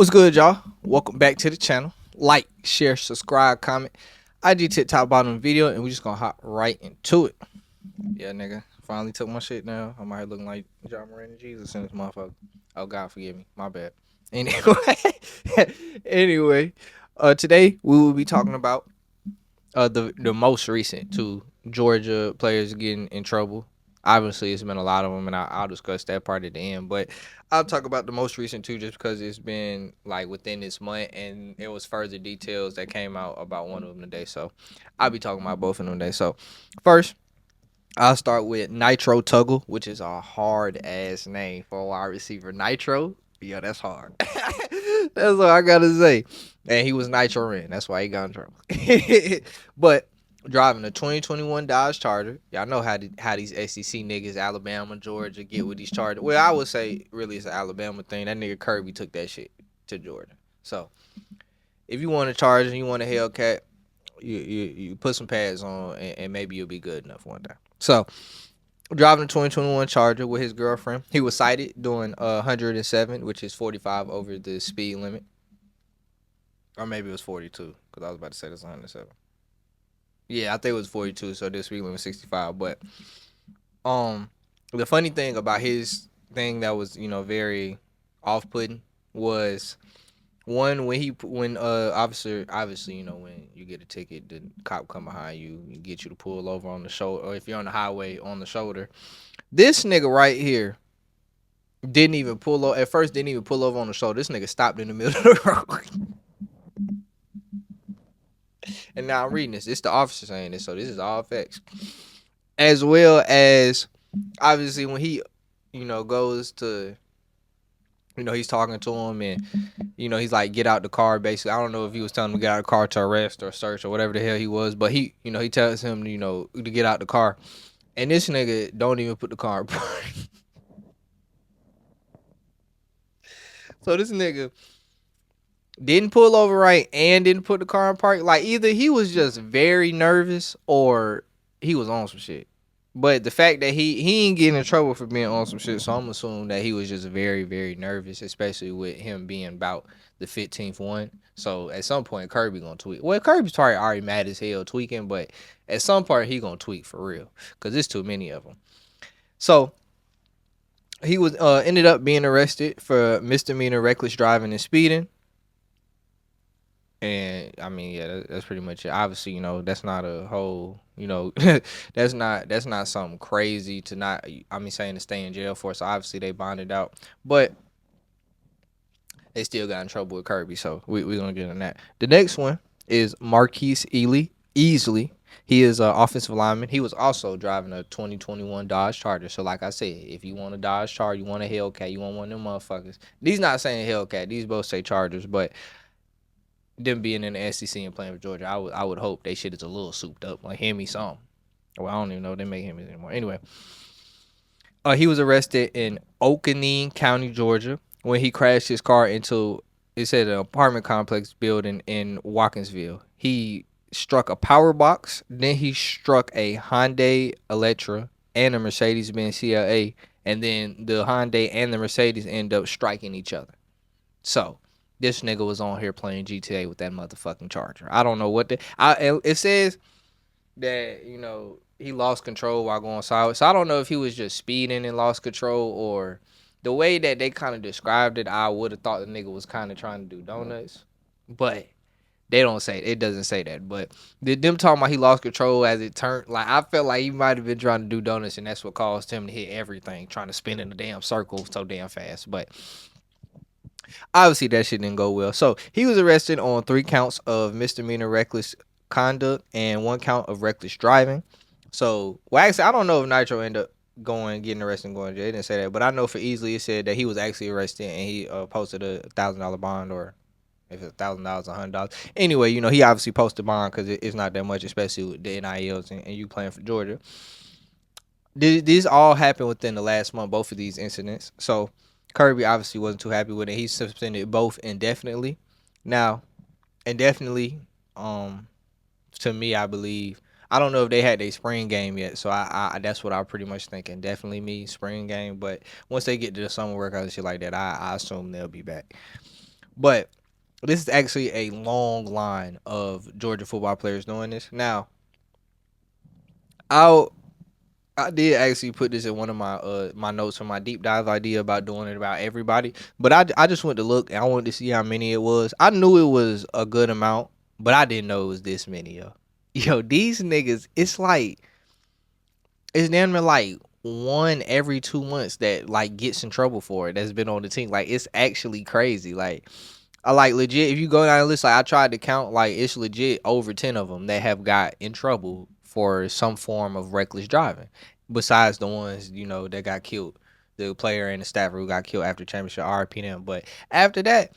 What's good, y'all? Welcome back to the channel. Like, share, subscribe, comment. IG tip top bottom video, and we just gonna hop right into it. Yeah, nigga. Finally took my shit now. I'm out here looking like John Moran and Jesus in this motherfucker. Oh God, forgive me. My bad. Anyway, anyway, today we will be talking about the most recent two Georgia players getting in trouble. Obviously, it's been a lot of them, and I'll discuss that part at the end. But I'll talk about the most recent two just because it's been like within this month, and there was further details that came out about one of them today. So I'll be talking about both of them today. So first, I'll start with Nitro Tuggle, which is a hard ass name for a wide receiver. Nitro, yeah, that's hard. That's what I gotta say. And he was Nitro in. That's why he got in trouble. But driving a 2021 Dodge Charger, y'all know how these SEC niggas, Alabama, Georgia, get with these Chargers. Well, I would say really it's an Alabama thing. That nigga Kirby took that shit to Georgia. So if you want a Charger and you want a Hellcat, you put some pads on and maybe you'll be good enough one day. So driving a 2021 Charger with his girlfriend. He was cited doing 107, which is 45 over the speed limit. Or maybe it was 42, because I was about to say that's 107. Yeah, I think it was 42, so the speed limit was 65. But the funny thing about his thing that was, very off-putting was one when officer, obviously, when you get a ticket, the cop come behind you and get you to pull over on the shoulder, or if you're on the highway on the shoulder. This nigga right here didn't even pull over. At first, didn't even pull over on the shoulder. This nigga stopped in the middle of the road. And now I'm reading this. It's the officer saying this, so this is all facts. As well as, obviously, when he, goes to, he's talking to him and, he's like, get out the car, basically. I don't know if he was telling him to get out of the car to arrest or search or whatever the hell he was, but he tells him, to get out the car. And this nigga don't even put the car in park. So this nigga didn't pull over right and didn't put the car in park. Like, either he was just very nervous or he was on some shit. But the fact that he ain't getting in trouble for being on some shit, so I'm assuming that he was just very, very nervous, especially with him being about the 15th one. So at some point, Kirby gonna tweak. Well, Kirby's probably already mad as hell tweaking, but at some point he gonna tweak for real because there's too many of them. So he was ended up being arrested for misdemeanor reckless driving and speeding. And I mean, yeah, that's pretty much it. Obviously, that's not a whole, that's not something crazy to not. I mean, saying to stay in jail for. So obviously they bonded out, but they still got in trouble with Kirby. So we're gonna get on that. The next one is Marques Easley. He is an offensive lineman. He was also driving a 2021 Dodge Charger. So like I said, if you want a Dodge Charger, you want a Hellcat, you want one of them motherfuckers. These not saying Hellcat. These both say Chargers, but them being in the SEC and playing for Georgia, I would hope they shit is a little souped up, like Hemi song. Well, I don't even know if they make Hemis anymore. Anyway, he was arrested in Okanee County, Georgia, when he crashed his car into, it said, an apartment complex building in Watkinsville. He struck a power box, then he struck a Hyundai Elantra and a Mercedes-Benz CLA, and then the Hyundai and the Mercedes end up striking each other. So this nigga was on here playing GTA with that motherfucking Charger. I don't know what it says that, he lost control while going sideways. So I don't know if he was just speeding and lost control, or the way that they kind of described it, I would have thought the nigga was kind of trying to do donuts. But they don't say it. Doesn't say that. But them talking about he lost control as it turned, like, I felt like he might have been trying to do donuts, and that's what caused him to hit everything, trying to spin in a damn circle so damn fast. But obviously, that shit didn't go well. So he was arrested on 3 counts of misdemeanor reckless conduct and 1 count of reckless driving. So, well, actually, I don't know if Nitro ended up getting arrested and going to jail. They didn't say that, but I know for Easley it said that he was actually arrested and he posted a $1,000 bond, or if it's $1,000, $100. Anyway, he obviously posted bond because it's not that much, especially with the NILs and you playing for Georgia. These all happened within the last month, both of these incidents. So Kirby obviously wasn't too happy with it. He suspended both indefinitely. Now, indefinitely, to me, I believe, I don't know if they had their spring game yet, so I that's what I pretty much thinking. Definitely me, spring game. But once they get to the summer workouts and shit like that, I assume they'll be back. But this is actually a long line of Georgia football players doing this. Now, I I did actually put this in one of my notes for my deep dive idea about doing it about everybody. But I just went to look and I wanted to see how many it was. I knew it was a good amount, but I didn't know it was this many, yo. Yo, these niggas, it's damn near like one every 2 months that like gets in trouble for it that's been on the team. Like it's actually crazy. Like I like legit. If you go down the list, like I tried to count, like it's legit over 10 of them that have got in trouble for some form of reckless driving. Besides the ones that got killed, the player and the staffer who got killed after championship, RP them. But after that,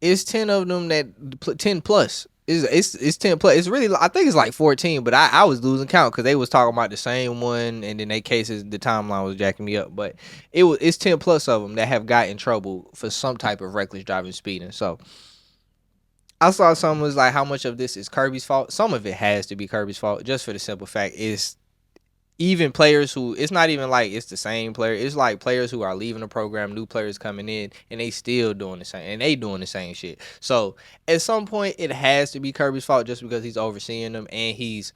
it's 10 of them that 10 plus. It's 10 plus. It's really, I think it's like 14, but I was losing count because they was talking about the same one, and then they cases the timeline was jacking me up. But it's 10 plus of them that have got in trouble for some type of reckless driving, speeding. So I saw someone was like, how much of this is Kirby's fault? Some of it has to be Kirby's fault, just for the simple fact is even players who, it's not even like it's the same player. It's like players who are leaving the program, new players coming in, and they still doing the same, and they doing the same shit. So at some point, it has to be Kirby's fault just because he's overseeing them and he's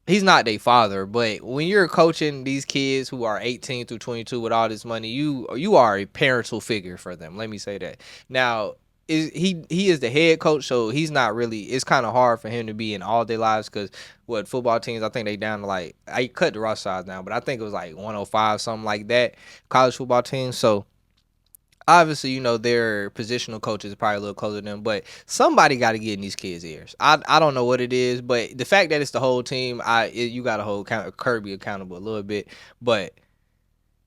not their father. But when you're coaching these kids who are 18 through 22 with all this money, you are a parental figure for them. Let me say that. Now, he is the head coach, so he's not really. It's kind of hard for him to be in all their lives because what football teams, I think they down to like, I cut the roster size down, but I think it was like 105, something like that. College football teams, so obviously, their positional coaches are probably a little closer to them, but somebody got to get in these kids' ears. I don't know what it is, but the fact that it's the whole team, you got to hold Kirby accountable a little bit. But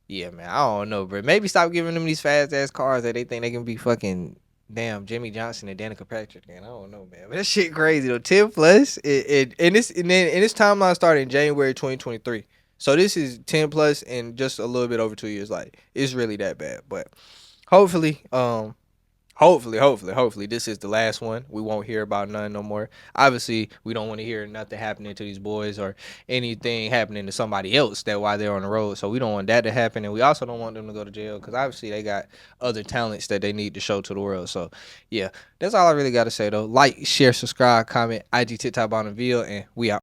yeah, man, I don't know, bro. Maybe stop giving them these fast ass cars that they think they can be fucking damn Jimmy Johnson and Danica Patrick. Man, I don't know, man. But that shit crazy though. 10 plus, and this timeline started in January 2023. So this is 10 plus and just a little bit over 2 years. Like it's really that bad, but. Hopefully, hopefully, this is the last one. We won't hear about none no more. Obviously, we don't want to hear nothing happening to these boys or anything happening to somebody else that while they're on the road. So we don't want that to happen, and we also don't want them to go to jail because obviously they got other talents that they need to show to the world. So yeah, that's all I really got to say though. Like, share, subscribe, comment, IG, TikTok, on the video, and we out.